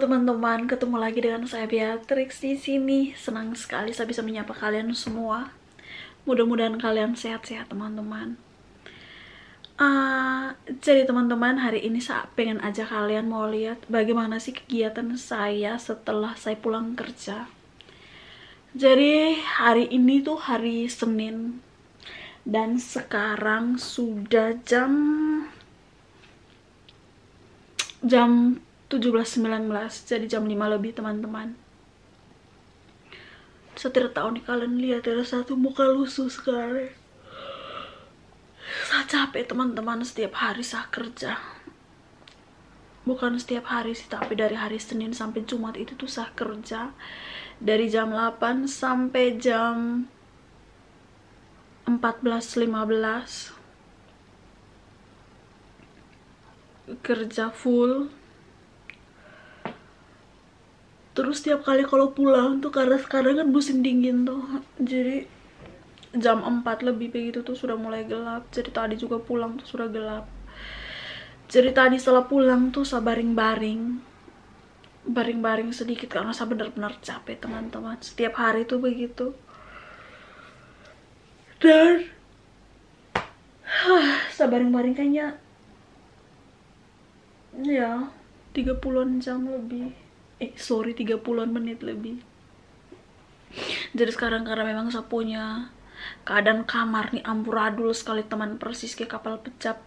teman-teman, ketemu lagi dengan saya Beatrix di sini. Senang sekali saya bisa menyapa kalian semua. Mudah-mudahan kalian sehat-sehat, teman-teman. Jadi teman-teman, hari ini saya pengen aja kalian mau lihat bagaimana sih kegiatan saya setelah saya pulang kerja. Jadi hari ini tuh hari Senin dan sekarang sudah jam 17.19, jadi jam 5 lebih, teman-teman. Saya tidak tahu nih kalian lihat, ada satu muka lusuh sekali. Saya capek, teman-teman. Setiap hari saya kerja, bukan setiap hari sih, tapi dari hari Senin sampai Jumat itu tuh saya kerja dari jam 8 sampai jam 14.15, kerja full. Terus tiap kali kalau pulang tuh, karena sekarang kan musim dingin tuh, jadi jam 4 lebih begitu tuh sudah mulai gelap. Jadi tadi juga pulang tuh sudah gelap. Jadi tadi setelah pulang tuh saya baring-baring sedikit karena saya benar-benar capek, teman-teman. Setiap hari tuh begitu. Dan saya baring-baring kayaknya ya 30-an jam lebih. 30-an menit lebih. Jadi sekarang karena memang saya punya keadaan kamar nih amburadul sekali, teman, persis kayak kapal pecah.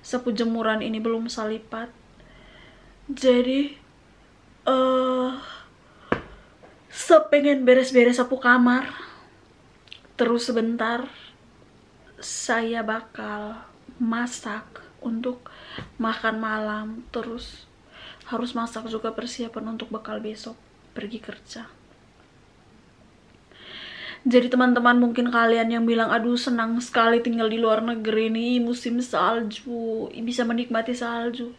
Sapu jemuran ini belum saya lipat. Jadi saya pengen beres-beres sapu kamar. Terus sebentar saya bakal masak untuk makan malam. Terus harus masak juga persiapan untuk bekal besok pergi kerja. Jadi teman-teman, mungkin kalian yang bilang, aduh senang sekali tinggal di luar negeri nih, musim salju, bisa menikmati salju.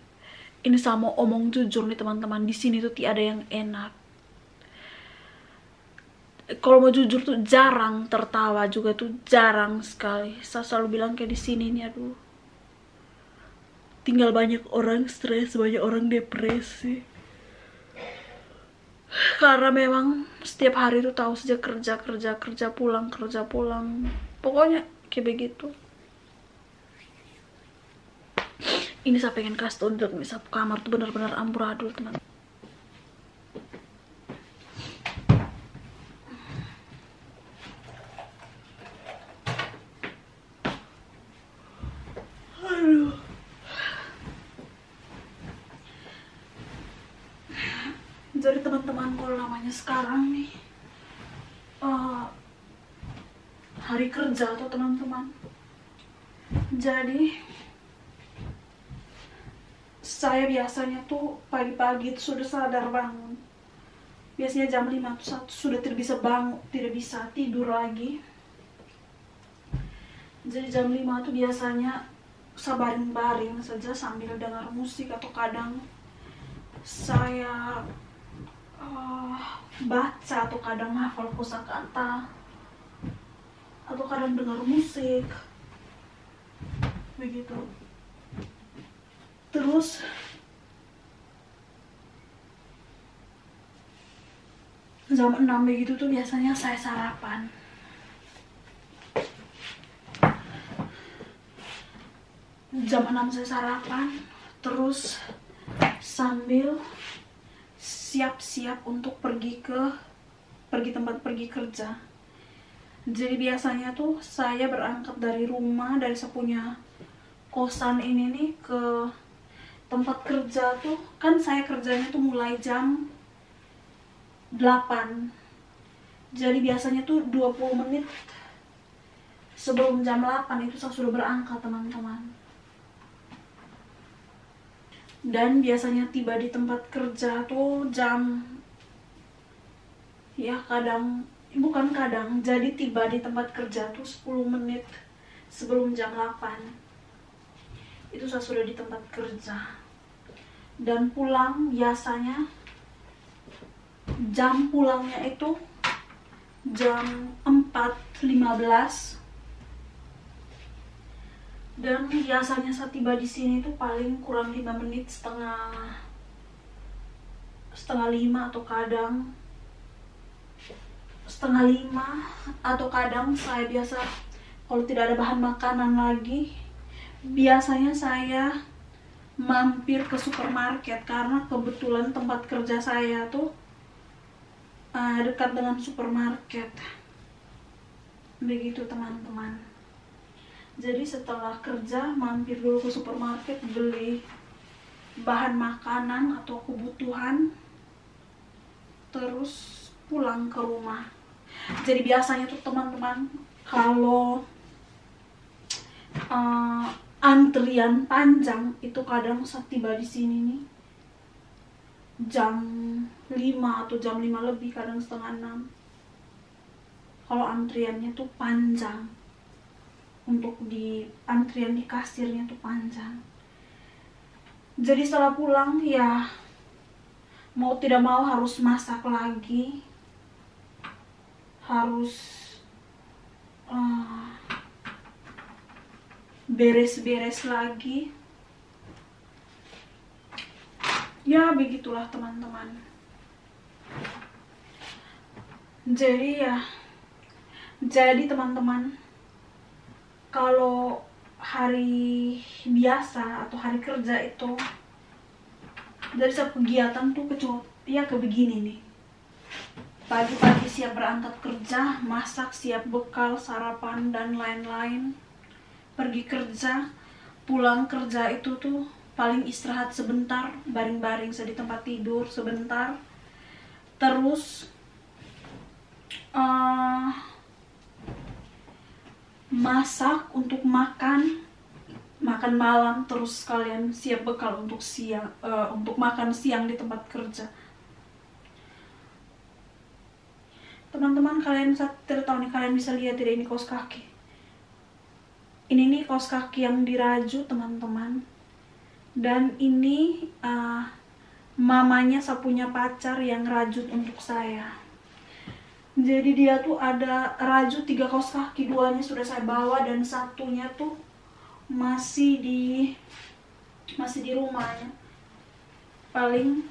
Ini saya mau omong jujur nih teman-teman, di sini tuh tiada yang enak. Kalau mau jujur tuh jarang tertawa juga tuh jarang sekali. Saya selalu bilang kayak di sini nih, aduh, tinggal banyak orang stres, banyak orang depresi. Karena memang setiap hari tuh tahu saja kerja pulang. Pokoknya kayak begitu. Ini saya pengen kasih tau dulu nih, sapu kamar tuh benar-benar amburadul, teman. Aduh. Jadi teman-teman, kalau namanya sekarang nih hari kerja tuh, teman-teman. Jadi saya biasanya tuh pagi-pagi tuh sudah sadar bangun. Biasanya jam 5 tuh sudah tidak bisa bangun, tidak bisa tidur lagi. Jadi jam 5 tuh biasanya saya baring-baring saja sambil dengar musik, atau kadang saya baca, atau kadang hafal kosakata, atau kadang dengar musik begitu. Terus jam 6 begitu tuh biasanya saya sarapan. Jam 6 saya sarapan, terus sambil siap-siap untuk pergi tempat pergi kerja. Jadi biasanya tuh saya berangkat dari rumah, dari saya punya kosan ini nih, ke tempat kerja tuh. Kan saya kerjanya tuh mulai jam 8. Jadi biasanya tuh 20 menit sebelum jam 8 itu saya sudah berangkat, teman-teman. Dan biasanya tiba di tempat kerja tuh jadi tiba di tempat kerja tuh 10 menit sebelum jam 8. Itu saya sudah di tempat kerja. Dan pulang biasanya jam pulangnya itu jam 4.15. Dan biasanya saya tiba di sini tuh paling kurang 5 menit, setengah 4:30 atau kadang setengah 5, atau kadang saya biasa kalau tidak ada bahan makanan lagi, biasanya saya mampir ke supermarket karena kebetulan tempat kerja saya tuh dekat dengan supermarket. Begitu teman-teman. Jadi setelah kerja mampir dulu ke supermarket, beli bahan makanan atau kebutuhan, terus pulang ke rumah. Jadi biasanya tuh teman-teman, kalau antrian panjang itu kadang saat tiba di sini nih jam 5 atau jam 5 lebih, kadang setengah 6. Kalau antriannya tuh panjang, untuk di antrian di kasirnya tuh panjang. Jadi setelah pulang ya mau tidak mau harus masak lagi, harus beres-beres lagi. Ya begitulah teman-teman. Jadi teman-teman, kalau hari biasa atau hari kerja itu dari setiap kegiatan tuh ke begini nih. Pagi-pagi siap berangkat kerja, masak, siap bekal, sarapan dan lain-lain. Pergi kerja, pulang kerja itu tuh paling istirahat sebentar, baring-baring di tempat tidur sebentar. Terus masak untuk makan malam, terus kalian siap bekal untuk siang, untuk makan siang di tempat kerja. Teman-teman, kalian tidak tahu nih, kalian bisa lihat tidak, ini kaos kaki. Ini nih kaos kaki yang dirajut teman-teman. Dan ini mamanya sapunya pacar yang rajut untuk saya. Jadi dia tuh ada rajut 3 kaos kaki, 2-nya sudah saya bawa dan satunya tuh masih di rumahnya. Paling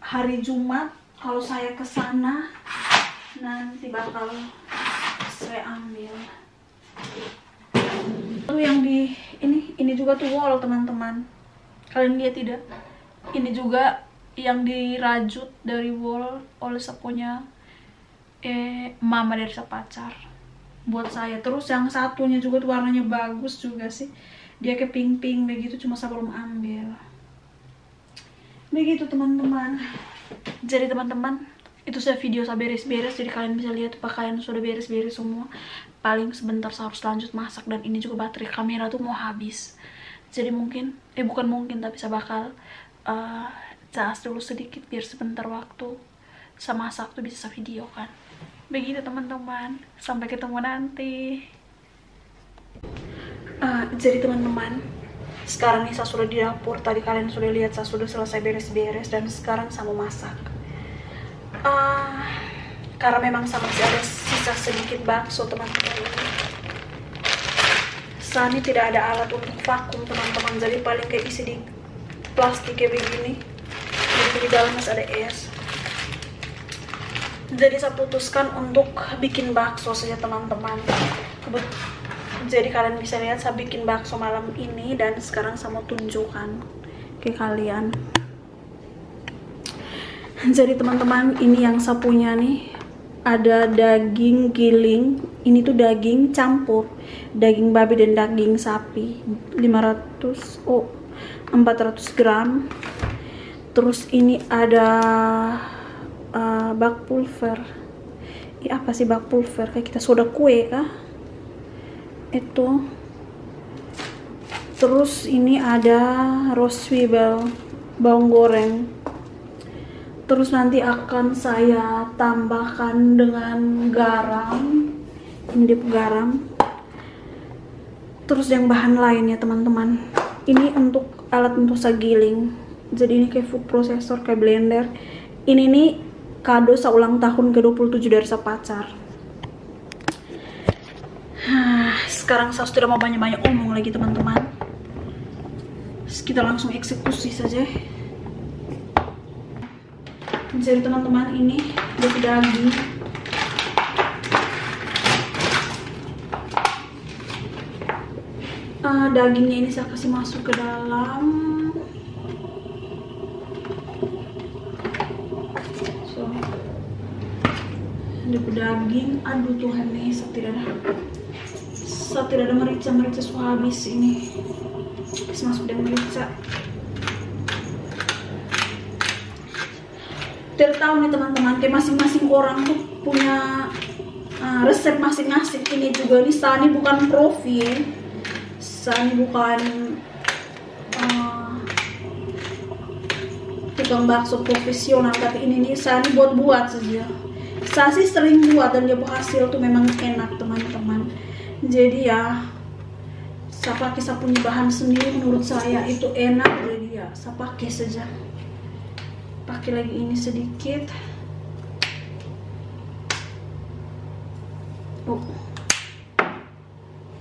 hari Jumat kalau saya ke sana nanti bakal saya ambil. Lalu yang di ini juga tuh wall teman-teman. Kalian lihat tidak? Ini juga yang dirajut dari wall oleh sapunya mama dari pacar buat saya. Terus yang satunya juga tuh warnanya bagus juga sih, dia ke pink-pink begitu, cuma saya belum ambil. Begitu teman-teman. Jadi teman-teman, itu saya video saya beres-beres, jadi kalian bisa lihat pakaian sudah beres-beres semua. Paling sebentar saya harus lanjut masak, dan ini juga baterai kamera tuh mau habis. Jadi bukan mungkin tapi saya bakal cas dulu sedikit biar sebentar waktu saya masak tuh bisa saya video kan. Begitu teman-teman, sampai ketemu nanti. Jadi teman-teman, sekarang nih saya sudah di dapur. Tadi kalian sudah lihat saya sudah selesai beres-beres, dan sekarang saya mau masak. Karena memang saya masih ada sisa sedikit bakso teman-teman. Saya ini tidak ada alat untuk vakum teman-teman, jadi paling kayak isi di plastik kayak begini. Jadi di dalam masih ada es. Jadi saya putuskan untuk bikin bakso saja teman-teman. Jadi kalian bisa lihat saya bikin bakso malam ini, dan sekarang saya mau tunjukkan ke kalian. Jadi teman-teman, ini yang saya punya nih, ada daging giling. Ini tuh daging campur daging babi dan daging sapi, 400 gram. Terus ini ada bak pulver. Ini apa sih bak pulver? Kayak kita soda kue kah? Itu. Terus ini ada roswibel, bawang goreng. Terus nanti akan saya tambahkan dengan garam. Ini dia garam. Terus yang bahan lainnya teman-teman, ini untuk alat untuk sagiling. Jadi ini kayak food processor, kayak blender. Ini nih kado ulang tahun ke-27 dari sa pacar. Sekarang saya sudah mau banyak-banyak omong lagi teman-teman. Kita langsung eksekusi saja. Jadi teman-teman, ini dari daging. Dagingnya ini saya kasih masuk ke dalam. So, ada daging. Aduh Tuhan nih, saya tidak ada merica sudah habis ini. Kasih masuk dengan merica. Tidak tahu nih teman-teman, kayak masing-masing orang tuh punya resep masing-masing. Ini juga nih, Sani bukan profi ya. Sani bukan tukang bakso profesional, tapi ini nih Sani buat-buat saja. Saya sih sering buat dan dia hasil tuh memang enak teman-teman. Jadi ya, saya pakai saya punya bahan sendiri, menurut saya itu enak, jadi ya saya pakai saja. Pakai lagi ini sedikit.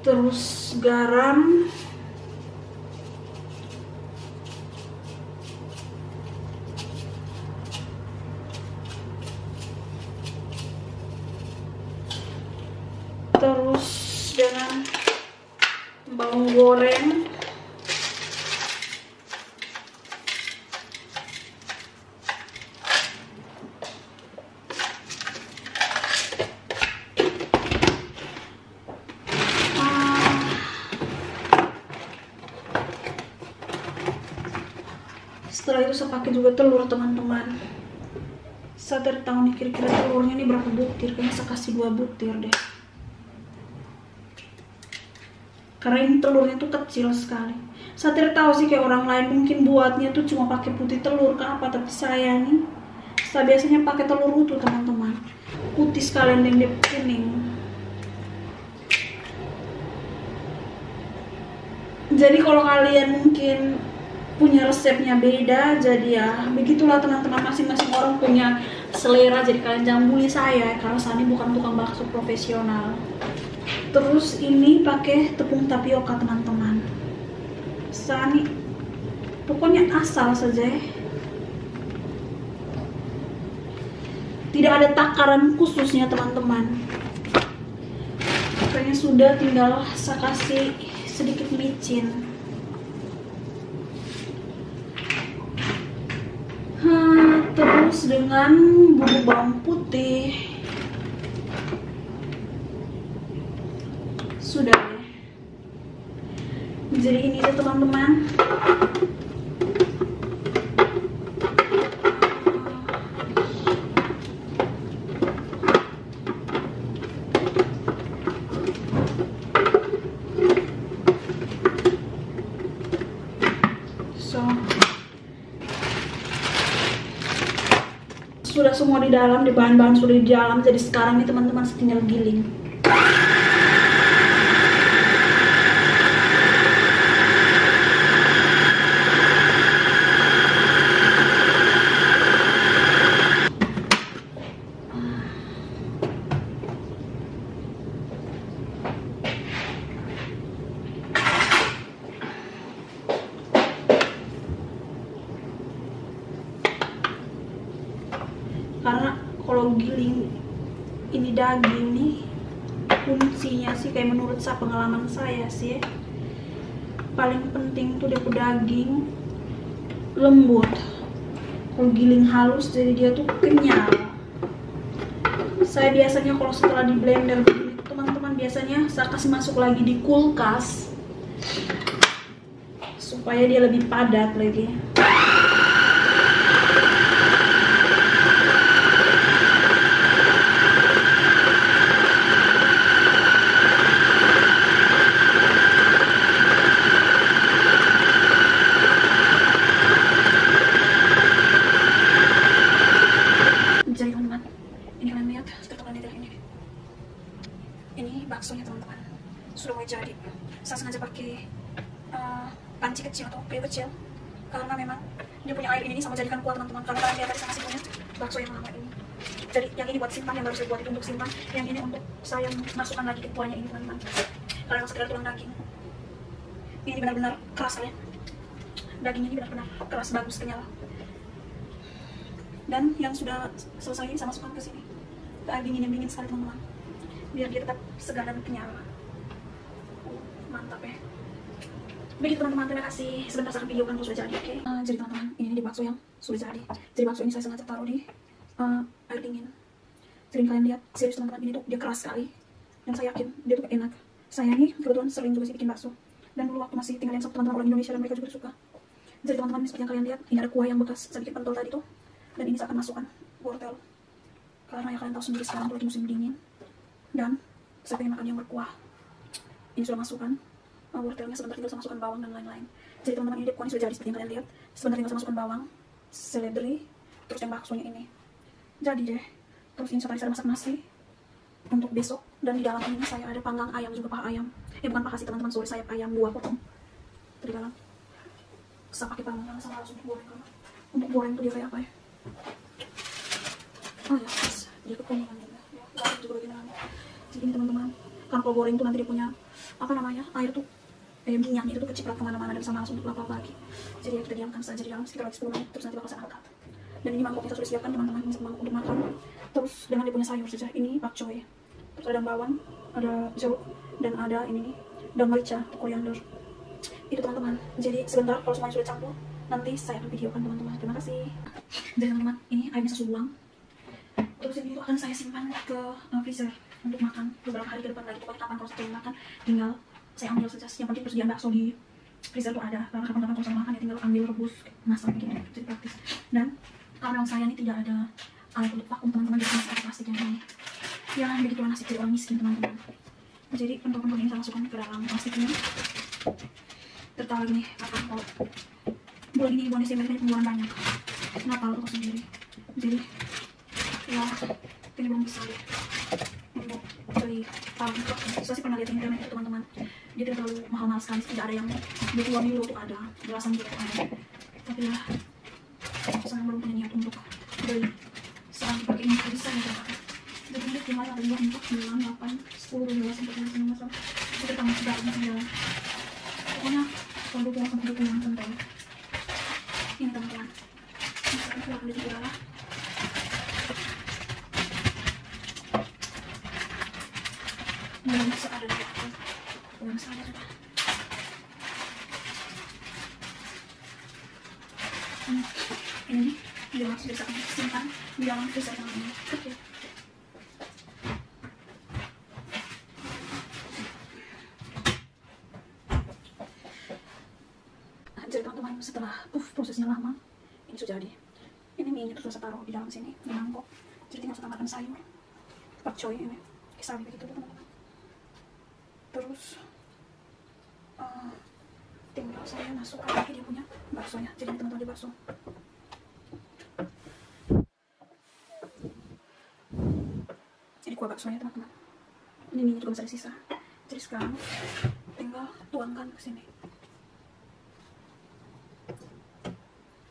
Terus garam. Terus dengan bawang goreng. Setelah itu saya pakai juga telur teman-teman. Saya tidak tahu nih kira-kira telurnya ini berapa butir, kayaknya saya kasih 2 butir deh. Karena ini telurnya tuh kecil sekali. Saya tidak tahu sih kayak orang lain mungkin buatnya tuh cuma pakai putih telur kenapa, tapi saya biasanya pakai telur utuh teman-teman. Putih sekalian dan dia kuning. Jadi kalau kalian mungkin punya resepnya beda, jadi ya begitulah teman-teman, masing-masing orang punya selera, jadi kalian jangan bully saya karena Sani bukan tukang bakso profesional. Terus ini pakai tepung tapioka teman-teman. Sani pokoknya asal saja ya. Tidak ada takaran khususnya teman-teman. Kayaknya sudah, tinggal saya kasih sedikit micin. Terus dengan bubuk bawang putih. Sudah deh. Jadi ini deh teman-teman. Sudah semua di dalam, di bahan-bahan sudah di dalam. Jadi sekarang nih teman-teman tinggal giling. Karena kalau giling ini daging nih, kuncinya sih kayak menurut saya, pengalaman saya sih, paling penting tuh daging lembut. Kalau giling halus jadi dia tuh kenyal. Saya biasanya kalau setelah di blender begini teman-teman, biasanya saya kasih masuk lagi di kulkas supaya dia lebih padat lagi. Ini baksonya teman-teman sudah mulai jadi. Saya sengaja pakai panci kecil atau kayu kecil karena memang dia punya air ini sama jadikan kuah teman-teman. Karena kalian lihat tadi saya masih punya bakso yang lama ini. Jadi yang ini buat simpan, yang baru saya buat itu untuk simpan. Yang ini untuk saya masukkan lagi ke kuahnya ini teman-teman. Karena sekedar tulang daging. Ini benar-benar keras kalian. Dagingnya ini benar-benar keras, bagus, kenyal. Dan yang sudah selesai ini saya masukkan ke sini, ke air dingin yang dingin sekali teman-teman, biar dia tetap segar dan kenyal. Mantap ya. Begitu teman-teman, terima kasih. Sebentar saya akan videokan kalau sudah jadi, oke? Jadi teman-teman, ini di bakso yang sudah jadi. Jadi bakso ini saya sengaja taruh di air dingin. Jadi kalian lihat, serius teman-teman, ini tuh dia keras sekali. Dan saya yakin dia tuh enak. Saya ini kebetulan sering juga sih bikin bakso. Dan dulu waktu masih tinggal yang sama teman-teman orang Indonesia dan mereka juga suka. Jadi teman-teman, seperti yang kalian lihat, ini ada kuah yang bekas saya bikin pentol tadi tuh. Dan ini saya akan masukkan wortel. Karena ya kalian tahu sendiri sekarang tuh lagi musim dingin. Dan saya pengen makan yang berkuah. Ini sudah masukkan wortelnya, sebentar tinggal saya masukkan bawang dan lain-lain. Jadi teman-teman, ini kuahnya sudah jadi seperti yang kalian lihat. Sebentar tinggal saya masukkan bawang, seledri, terus yang baksonya ini. Jadi deh. Terus ini tadi saya masak nasi untuk besok. Dan di dalam ini saya ada panggang ayam juga, paha ayam. Bukan paha sih teman-teman, sorry, sayap ayam 2 potong. Di dalam. Saya pakai panggang sama harus untuk goreng. Untuk goreng tuh dia kayak apa ya? Oh ya, pas. Dia kekuningan juga. Ya, garam juga bagaimana. Jadi ini teman-teman, karena kalau goreng tuh nanti dia punya apa namanya, air tuh minyaknya itu tuh keciprat kemana-mana dan sama langsung untuk lapa lagi. Jadi ya kita diamkan saja di dalam sekitar 10 menit, terus nanti bakal saya angkat. Dan ini mangkok kita sudah siapkan teman-teman, mangkok untuk makan. Terus dengan dia punya sayur saja, ini pakcoy, terus ada bawang, ada jeruk, dan ada ini daun merica, koriander. Itu teman-teman. Jadi sebentar kalau semuanya sudah campur, nanti saya akan videokan teman-teman. Terima kasih. Jadi teman-teman, ini airnya saya buang. Terus ini akan saya simpan ke freezer untuk makan beberapa hari ke depan lagi. Pokoknya kapan kalau saya pengen makan, tinggal saya ambil saja. Yang penting persediaan bakso di freezer tuh ada. Karena kapan-kapan kalau saya makan ya tinggal ambil, rebus, masak gitu. Jadi praktis. Dan karena saya ini tidak ada alat untuk vakum teman-teman, jadi masih ada plastik yang ini. Ya begitulah nasib jadi orang miskin teman-teman. Jadi pentol-pentol ini saya masukkan ke dalam plastik ini. Tertawa lagi nih, apa kalau bulan ini bulan Desember ini pengeluaran banyak. Natal aku sendiri. Jadi ya ini belum bisa deh untuk beli tahun. Saya sih pernah lihat di internet itu teman-teman, dia tidak terlalu mahal-mahal sekali, tidak ada yang 20 milo tuh ada, belasan juga ada. Tapi ya saya belum punya niat untuk beli saat dipakai ini bisa ya teman. Jadi ini tinggal ada 2, 4, 9, 8, 10, 12, 14, 15, kita tambah sebarang segala. Pokoknya kalau 20 sampai 20 pentol ini teman-teman. Ini saya akan beli juga lah. Belum bisa ada di aku, belum sadar. Ini dia langsung bisa simpan di dalam freezer yang ini. Oke. Jadi teman-teman, setelah prosesnya lama, ini sudah jadi. Ini mie nya terus saya taruh di dalam sini, di mangkok. Jadi tinggal saya tambahkan sayur, pakcoy ini, kisar begitu teman-teman. Terus tinggal saya masukkan lagi dia punya baksonya. Jadi teman-teman di bakso. Ini kuah baksonya teman-teman. Ini minyak juga masih ada sisa. Jadi sekarang tinggal tuangkan ke sini.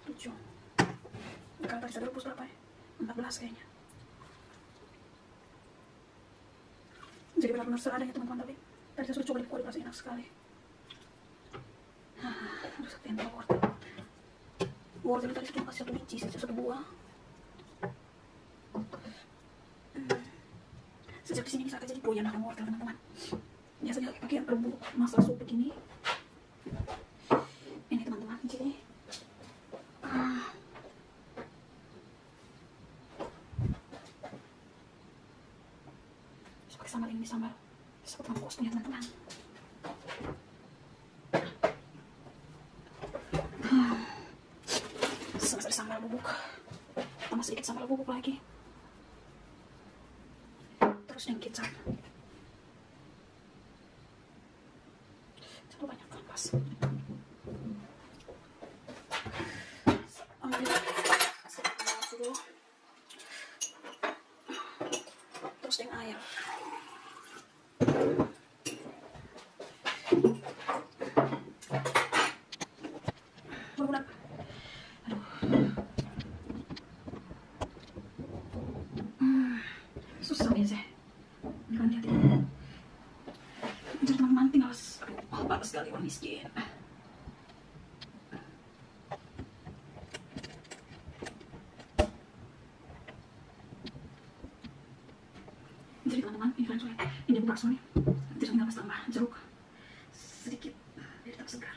7. Kalau tadi saya rebus berapa ya? 14 kayaknya. Jadi benar-benar seadanya teman-teman, tapi tadi saya sudah coba dikuah, rasanya enak sekali. Aduh, saya pengen tahu wortel. Wortel tadi saya cuma kasih 1 biji saja, 1 buah. Sejak disini saya jadi doyan makan wortel teman-teman. Biasanya pakai rebus masak sup begini. Ini teman-teman, jadi pakai sambal ini, sambal seperti mampus punya teman-teman. Selesai sambal bubuk, tambah sedikit sambal bubuk lagi, terus yang kecap. Terlalu banyak kan pas. Ambil sedikit dulu, terus yang air. Benar-benar susah ya sih kan, jadi teman-teman tinggal panas sekali orang miskin. Jadi teman-teman, ini kalian lihat, ini aku bakso nih. Nanti tinggal pas tambah jeruk sedikit biar tetap segar.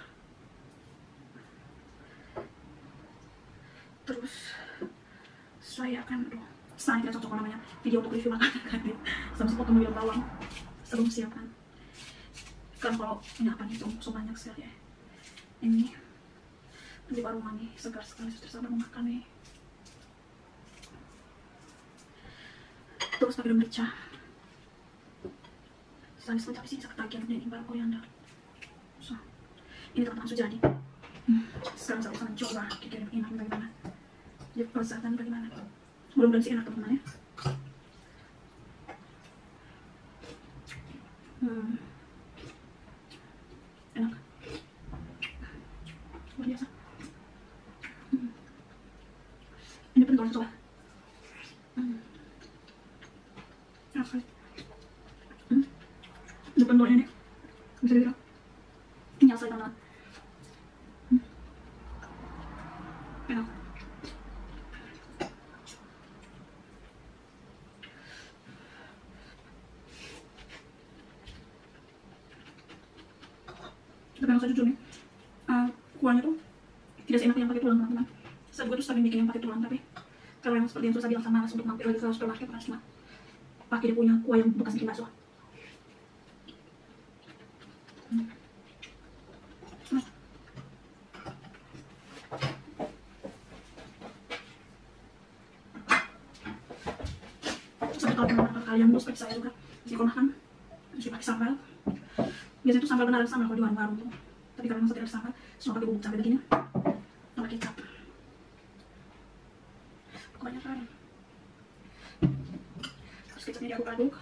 Terus saya akan, saya tidak cocok namanya video untuk review makanan kan ya. Sama potong bawang bawang sebelum siapkan. Kan kalau ini apa nih, so banyak sekali ya. Ini nanti baru mani segar sekali, sudah sabar mau makan nih. Terus pakai merica. Setelah sampai sini saya ketagihan dan ini baru koriander. So, ini teman-teman sudah jadi. Sekarang saya akan mencoba kira-kira enak bagaimana. Jadi kelezatan bagaimana. Mudah-mudahan sih enak teman-teman ya. Enak. Luar biasa. Ini pentolnya coba. Enak sekali. Ini pentolnya nih. Bisa dibilang. Ini asal banget. Enak. Tapi yang saya jujur nih, kuahnya tuh tidak seenak yang pakai tulang teman-teman. Saya juga tuh sering bikin yang pakai tulang, tapi kalau yang seperti yang saya bilang sama malas untuk mampir lagi ke supermarket, harus cuma pakai dia punya kuah yang bekas bikin bakso. Sampai kalau teman-teman kalian tuh seperti saya juga, jadi kalau makan harus pakai sambal. Biasanya itu sambal beneran sambal kalau di warung tuh. Tapi kalau yang saya tidak sambal, cuma pakai bubuk cabai begini, tambah kecap. Kebanyakan. Terus kecapnya diaduk-aduk.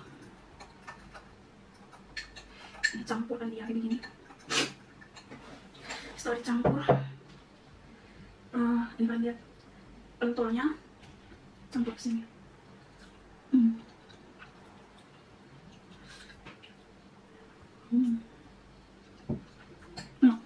Dicampur kali ya kayak begini. Setelah dicampur, ini kalian lihat pentolnya campur ke sini. Enak.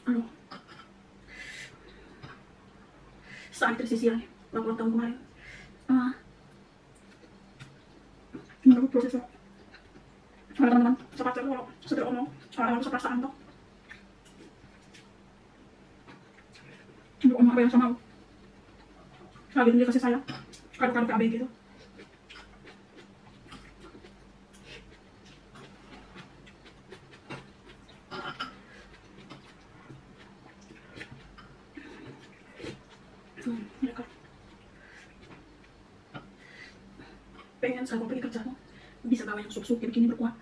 Aduh. Saat tersisi ya, ulang tahun kemarin. Ini aku prosesnya. Ada teman-teman, sepakat kalau sudah omong, orang perasaan tuh. Untuk omong apa yang sama aku. Lagi dia kasih saya, kado-kado KB gitu. Lekker. Pengen saya pergi kerja tuh bisa bawa yang sup-sup kayak begini berkuah.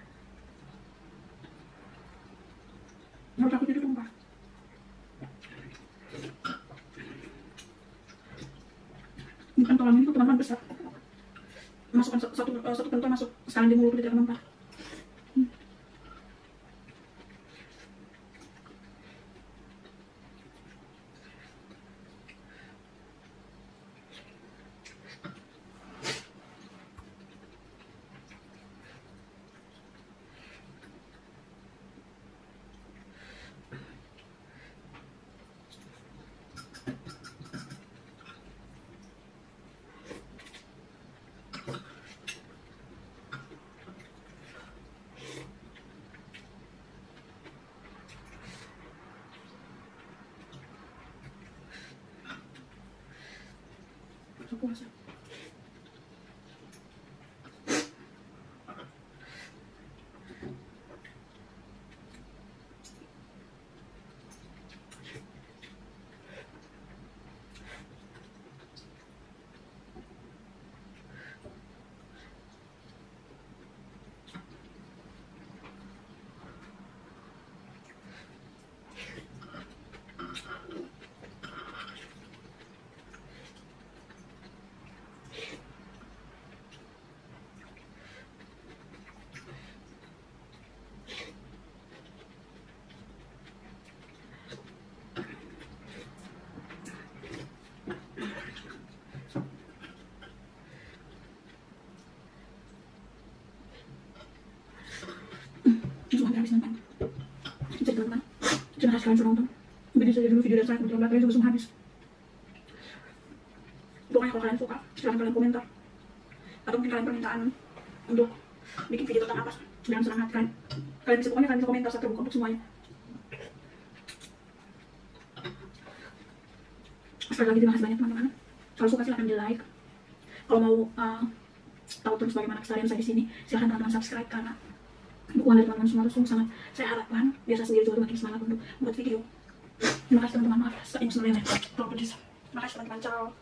Menurut aku jadi tumpah. Ini pentolan ini tuh teman-teman besar. Masukkan satu pentol masuk sekalian di mulut tidak mempan. Puasa. Terima kasih kalian sudah nonton. Begini saja dulu video dari saya, kebetulan baterainya juga semua habis. Pokoknya kalau kalian suka, silahkan kalian komentar. Atau mungkin kalian permintaan untuk bikin video tentang apa, dengan senang hati kalian. Kalian bisa komentar, saya terbuka untuk semuanya. Sekali lagi terima kasih banyak teman-teman. Kalau suka silahkan di like. Kalau mau tahu terus bagaimana keseharian saya di sini, silahkan teman-teman subscribe, karena dukungan dari teman-teman semua itu sangat saya harapkan biar saya sendiri juga makin semangat untuk membuat video. Terima kasih teman-teman, maaf saya emosional ya kalau pedis. Terima kasih teman-teman, ciao.